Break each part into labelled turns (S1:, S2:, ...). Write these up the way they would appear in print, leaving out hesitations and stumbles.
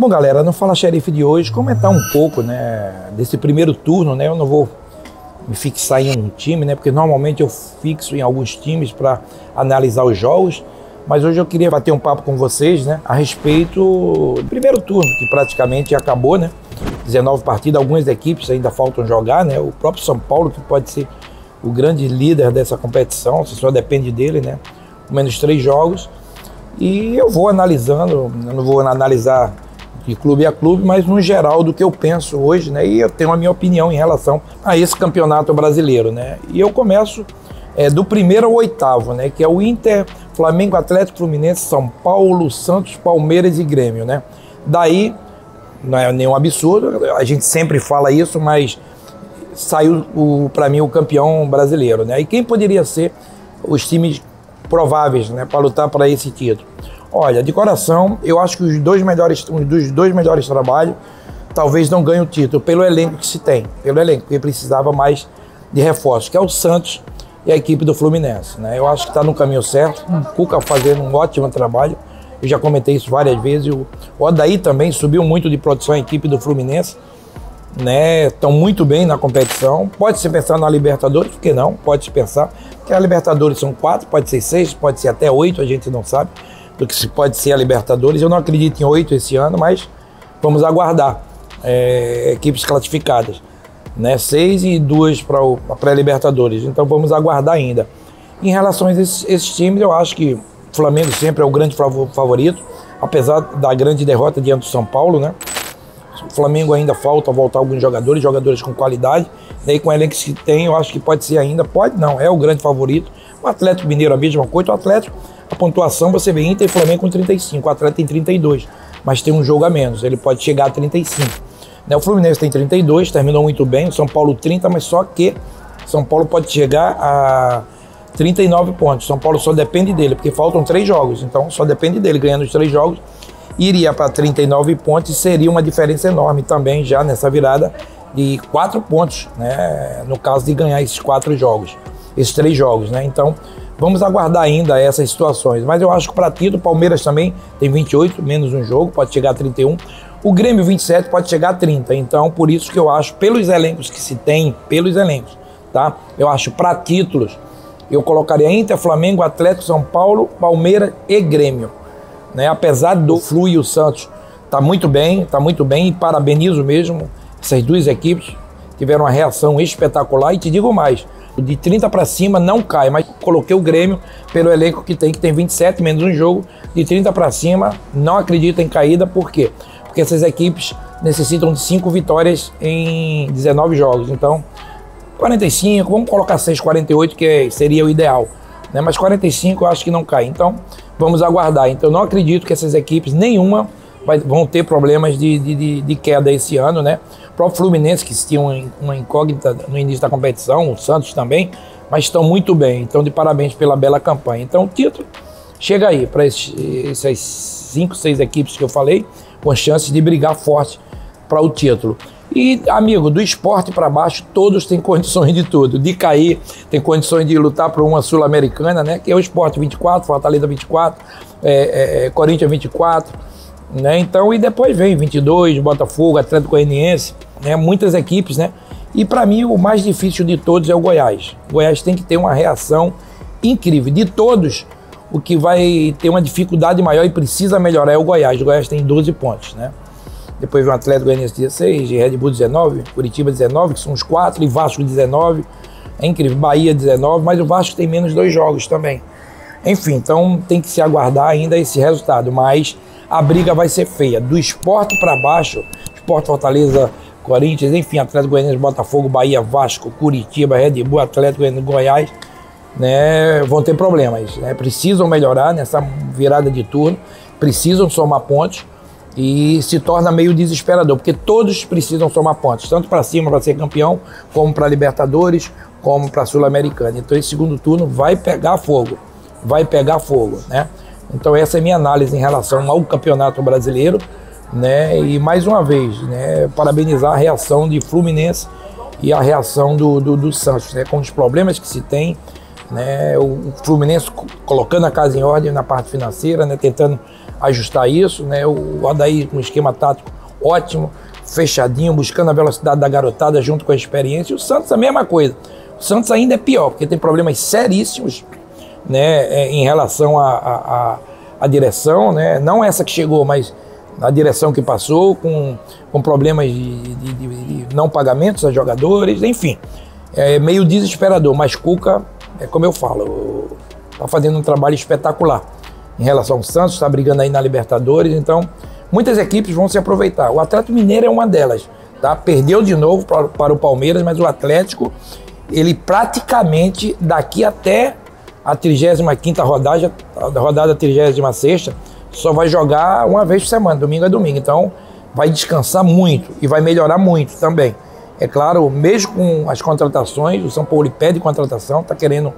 S1: Bom, galera, no Fala Xerife de hoje, comentar um pouco, né, desse primeiro turno, né? Eu não vou me fixar em um time, né? Porque normalmente eu fixo em alguns times para analisar os jogos. Mas hoje eu queria bater um papo com vocês, né, a respeito do primeiro turno, que praticamente acabou, né? 19 partidas, algumas equipes ainda faltam jogar, né? O próprio São Paulo, que pode ser o grande líder dessa competição, se só depende dele, né? Menos 3 jogos. E eu vou analisando, eu não vou analisar de clube a clube, mas no geral do que eu penso hoje, né? E eu tenho a minha opinião em relação a esse campeonato brasileiro, né? E eu começo do primeiro ao oitavo, né? Que é o Inter, Flamengo, Atlético, Fluminense, São Paulo, Santos, Palmeiras e Grêmio, né? Daí, não é nenhum absurdo, a gente sempre fala isso, mas saiu para mim o campeão brasileiro, né? E quem poderia ser os times prováveis, né, para lutar para esse título? Olha, de coração, eu acho que um dos dois melhores trabalhos talvez não ganhe o título, pelo elenco que se tem, porque precisava mais de reforços, que é o Santos e a equipe do Fluminense, né? Eu acho que está no caminho certo, o Cuca fazendo um ótimo trabalho, eu já comentei isso várias vezes, o Odaí também subiu muito de produção a equipe do Fluminense, né? Estão muito bem na competição, pode-se pensar na Libertadores, por que não? Pode-se pensar, porque a Libertadores são 4, pode ser 6, pode ser até 8, a gente não sabe do que se pode ser a Libertadores. Eu não acredito em 8 esse ano, mas vamos aguardar equipes classificadas, né? 6 e 2 para a pré-Libertadores, então vamos aguardar ainda. Em relação a esses times, eu acho que o Flamengo sempre é o grande favorito, apesar da grande derrota diante do São Paulo, né? O Flamengo ainda falta voltar alguns jogadores com qualidade, né? E com o elenco que tem, eu acho que pode ser ainda, pode não, é o grande favorito. O Atlético Mineiro a mesma coisa, o Atlético, a pontuação você vê Inter e Flamengo com 35, o Atlético tem 32, mas tem um jogo a menos, ele pode chegar a 35. Né? O Fluminense tem 32, terminou muito bem, o São Paulo 30, mas só que São Paulo pode chegar a 39 pontos, São Paulo só depende dele, porque faltam 3 jogos, então só depende dele, ganhando os 3 jogos, iria para 39 pontos e seria uma diferença enorme também já nessa virada de 4 pontos, né? No caso de ganhar esses 4 jogos, esses 3 jogos, né? Então vamos aguardar ainda essas situações, mas eu acho que para título, o Palmeiras também tem 28, menos um jogo, pode chegar a 31, o Grêmio 27 pode chegar a 30, então por isso que eu acho, pelos elencos que se tem, tá? Eu acho para títulos, eu colocaria Inter, Flamengo, Atlético, São Paulo, Palmeiras e Grêmio, né? Apesar do Flu e o Santos tá muito bem, e parabenizo mesmo, essas duas equipes tiveram uma reação espetacular e te digo mais, de 30 para cima não cai, mas coloquei o Grêmio pelo elenco que tem 27, menos um jogo, de 30 para cima não acredito em caída, por quê? Porque essas equipes necessitam de 5 vitórias em 19 jogos, então 45, vamos colocar 6, 48, que seria o ideal, né? Mas 45 eu acho que não cai, então vamos aguardar. Então não acredito que essas equipes, nenhuma, vão ter problemas de queda esse ano, né? O próprio Fluminense, que tinha uma incógnita no início da competição, o Santos também, mas estão muito bem, então de parabéns pela bela campanha. Então o título chega aí para essas 5, 6 equipes que eu falei, com chances de brigar forte para o título. E, amigo, do esporte para baixo, todos têm condições de tudo. De cair, tem condições de lutar por uma Sul-Americana, né? Que é o Sport 24, Fortaleza 24, Corinthians 24, né? Então, e depois vem 22, Botafogo, Atlético Goianiense, né? Muitas equipes, né? E para mim, o mais difícil de todos é o Goiás. O Goiás tem que ter uma reação incrível. De todos, o que vai ter uma dificuldade maior e precisa melhorar é o Goiás. O Goiás tem 12 pontos, né? Depois vem o Atlético Goianiense 16, Red Bull 19, Curitiba 19, que são os 4, e Vasco 19, é incrível, Bahia 19, mas o Vasco tem menos 2 jogos também. Enfim, então tem que se aguardar ainda esse resultado, mas a briga vai ser feia. Do esporte para baixo, Sport, Fortaleza, Corinthians, enfim, Atlético Goianiense, Botafogo, Bahia, Vasco, Curitiba, Red Bull, Atlético Goianiense, Goiás, né, vão ter problemas, né? Precisam melhorar nessa virada de turno, precisam somar pontos, e se torna meio desesperador, porque todos precisam somar pontos, tanto para cima para ser campeão, como para Libertadores, como para Sul-Americana. Então esse segundo turno vai pegar fogo, né? Então essa é a minha análise em relação ao Campeonato Brasileiro, né? E mais uma vez, né, parabenizar a reação de Fluminense e a reação do Santos, né? Com os problemas que se tem, né? O Fluminense colocando a casa em ordem na parte financeira, né? Tentando ajustar isso, né? O Adair com um esquema tático ótimo, fechadinho, buscando a velocidade da garotada junto com a experiência. E o Santos a mesma coisa. O Santos ainda é pior, porque tem problemas seríssimos, né? Em relação à direção, né? Não essa que chegou, mas a direção que passou, com problemas de não pagamentos a jogadores, enfim. É meio desesperador, mas Cuca, como eu falo, está fazendo um trabalho espetacular em relação ao Santos, está brigando aí na Libertadores, então muitas equipes vão se aproveitar. O Atlético Mineiro é uma delas, tá? Perdeu de novo para o Palmeiras, mas o Atlético, ele praticamente daqui até a 35ª rodada, a rodada 36ª, só vai jogar uma vez por semana, domingo a domingo, então vai descansar muito e vai melhorar muito também. É claro, mesmo com as contratações, o São Paulo pede contratação, está querendo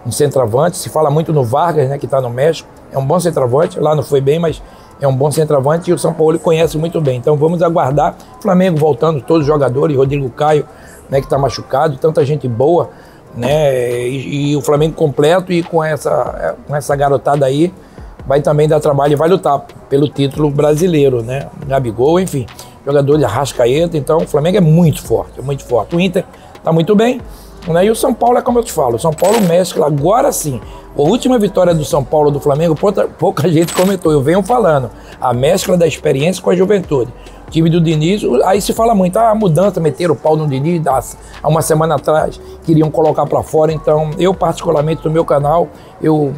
S1: um centroavante, se fala muito no Vargas, né, que está no México, é um bom centroavante, lá não foi bem, mas é um bom centroavante e o São Paulo conhece muito bem, então vamos aguardar. Flamengo voltando, todos os jogadores, Rodrigo Caio, né, que está machucado, tanta gente boa, né, e o Flamengo completo e com essa garotada aí, vai também dar trabalho e vai lutar pelo título brasileiro, né, Gabigol, enfim. Jogador de Arrascaeta, então o Flamengo é muito forte, é muito forte. O Inter está muito bem, né? E o São Paulo é como eu te falo, o São Paulo mescla agora sim. A última vitória do São Paulo do Flamengo, pouca gente comentou, eu venho falando, a mescla da experiência com a juventude. O time do Diniz, aí se fala muito, a mudança, meteram o pau no Diniz, há uma semana atrás, queriam colocar para fora, então eu particularmente no meu canal, eu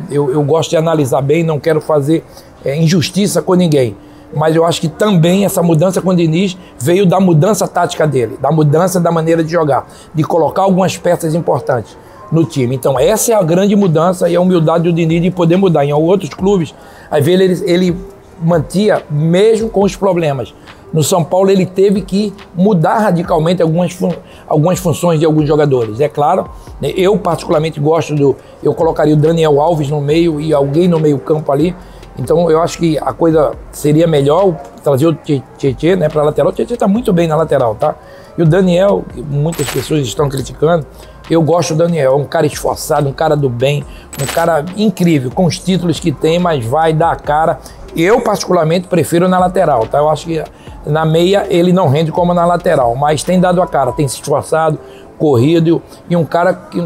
S1: gosto de analisar bem, não quero fazer injustiça com ninguém. Mas eu acho que também essa mudança com o Diniz veio da mudança tática dele, da mudança da maneira de jogar, de colocar algumas peças importantes no time. Então essa é a grande mudança e a humildade do Diniz de poder mudar. Em outros clubes, às vezes ele mantinha mesmo com os problemas. No São Paulo ele teve que mudar radicalmente algumas funções de alguns jogadores. É claro, eu particularmente gosto eu colocaria o Daniel Alves no meio e alguém no meio campo ali. Então eu acho que a coisa seria melhor trazer o Tietê, né, para a lateral. O Tietê está muito bem na lateral, tá? E o Daniel, que muitas pessoas estão criticando, eu gosto do Daniel, é um cara esforçado, um cara do bem, um cara incrível, com os títulos que tem, mas vai dar a cara. Eu particularmente prefiro na lateral, tá? Eu acho que na meia ele não rende como na lateral, mas tem dado a cara, tem se esforçado, corrido, e um cara que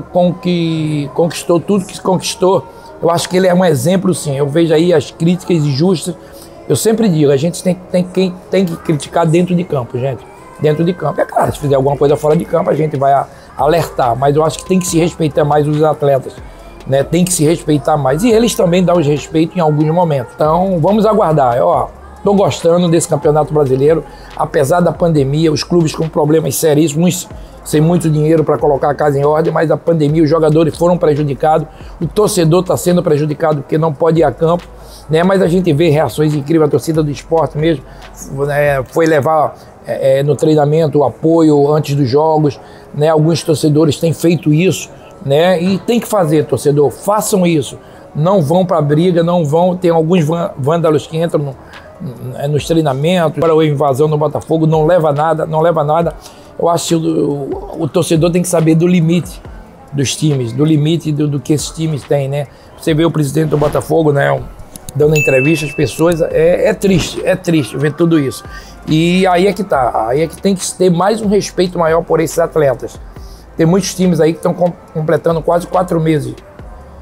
S1: conquistou tudo que conquistou. Eu acho que ele é um exemplo, sim. Eu vejo aí as críticas injustas. Eu sempre digo, a gente tem que criticar dentro de campo, gente. Dentro de campo. É claro, se fizer alguma coisa fora de campo, a gente vai alertar. Mas eu acho que tem que se respeitar mais os atletas, né? Tem que se respeitar mais. E eles também dão os respeitos em alguns momentos. Então, vamos aguardar. Estou gostando desse Campeonato Brasileiro. Apesar da pandemia, os clubes com problemas seríssimos, sem muito dinheiro para colocar a casa em ordem, mas a pandemia, os jogadores foram prejudicados, o torcedor está sendo prejudicado porque não pode ir a campo, né? Mas a gente vê reações incríveis, a torcida do esporte mesmo, foi levar no treinamento o apoio antes dos jogos, né? Alguns torcedores têm feito isso, né? E tem que fazer, torcedor, façam isso, não vão para a briga, não vão, tem alguns vândalos que entram nos treinamentos, para a invasão no Botafogo, não leva nada. Eu acho que o torcedor tem que saber do limite dos times, do limite do que esses times têm, né? Você vê o presidente do Botafogo, né, dando entrevista às pessoas, é triste ver tudo isso. E aí é que tá, aí é que tem que ter mais um respeito maior por esses atletas. Tem muitos times aí que estão completando quase 4 meses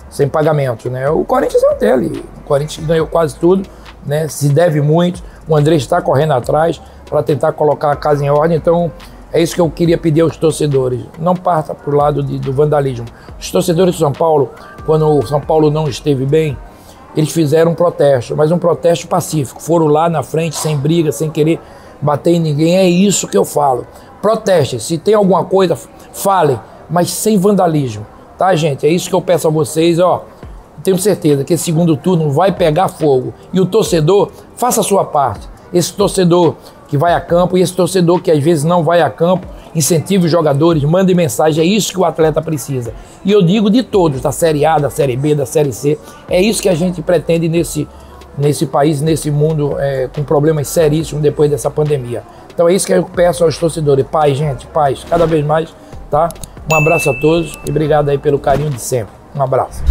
S1: sem pagamento, né? O Corinthians é o dele, o Corinthians ganhou quase tudo, né? Se deve muito, o André está correndo atrás para tentar colocar a casa em ordem, então é isso que eu queria pedir aos torcedores, não parta para o lado do vandalismo. Os torcedores de São Paulo, quando o São Paulo não esteve bem, eles fizeram um protesto, mas um protesto pacífico, foram lá na frente, sem briga, sem querer bater em ninguém, é isso que eu falo. Protestem, se tem alguma coisa, falem, mas sem vandalismo, tá, gente? É isso que eu peço a vocês, tenho certeza que esse segundo turno vai pegar fogo, e o torcedor, faça a sua parte. Esse torcedor que vai a campo e esse torcedor que às vezes não vai a campo, incentive os jogadores, mande mensagem, é isso que o atleta precisa. E eu digo de todos, da Série A, da Série B, da Série C, é isso que a gente pretende nesse país, nesse mundo com problemas seríssimos depois dessa pandemia. Então é isso que eu peço aos torcedores, paz, gente, paz, cada vez mais, tá? Um abraço a todos e obrigado aí pelo carinho de sempre. Um abraço.